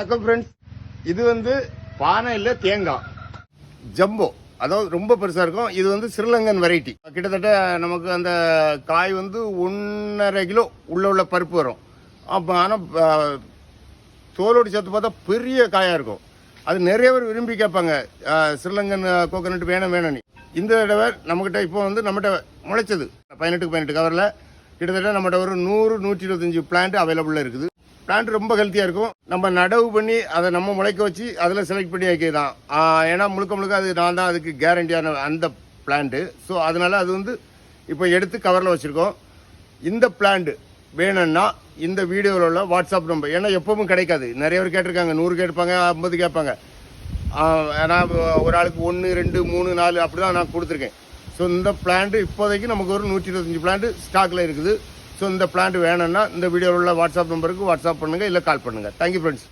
வணக்கம் ஃப்ரெண்ட்ஸ். இது வந்து பானை இல்லை தேங்காய் ஜம்போ, அதாவது ரொம்ப பெருசாக இருக்கும். இது வந்து ஸ்ரீலங்கன் வெரைட்டி. கிட்டத்தட்ட நமக்கு அந்த காய் வந்து 1.5 கிலோ உள்ள பருப்பு வரும். அப்போ ஆனால் தோலோடு சேர்த்து பார்த்தா பெரிய காயாக இருக்கும். அது நிறைய பேர் விரும்பி கேட்பாங்க, ஸ்ரீலங்கன் கோகோனட் வேணும்னு. இந்த தடவை நம்மகிட்ட இப்போ வந்து நம்மகிட்ட முளைச்சது 18 கவரில் கிட்டத்தட்ட நம்மகிட்ட ஒரு 100-125 பிளான்ட் அவைலபிளாக இருக்குது. பிளான்ட் ரொம்ப ஹெல்த்தியாக இருக்கும். நம்ம நடவு பண்ணி அதை நம்ம முளைக்க வச்சு அதில் செலக்ட் பண்ணி வைக்கலாம். ஏன்னா முழுக்க அது நான் தான் அதுக்கு கேரண்டியான அந்த பிளான்ட்டு. ஸோ அதனால் அது வந்து இப்போ எடுத்து கவரில் வச்சுருக்கோம். இந்த பிளான்ட் வேணும்னா இந்த வீடியோவில் உள்ள வாட்ஸ்அப் நம்பர், ஏன்னா எப்பவும் கிடைக்காது. நிறைய பேர் கேட்டிருக்காங்க, 100 கேட்பாங்க, 50 கேட்பாங்க. ஏன்னா ஒரு ஆளுக்கு 1, 2, 3, 4 அப்படி தான் நான் கொடுத்துருக்கேன். ஸோ இந்த பிளான்ட் இப்போதைக்கு நமக்கு ஒரு 125 பிளான்ட் ஸ்டாக்கில் இருக்குது. ஸோ இந்த பிளான்ட் வேணும்னா இந்த வீடியோவில் உள்ள வாட்ஸ்அப் நம்பருக்கு வாட்ஸ்அப் பண்ணுங்கள், இல்லை கால் பண்ணுங்கள். Thank you friends.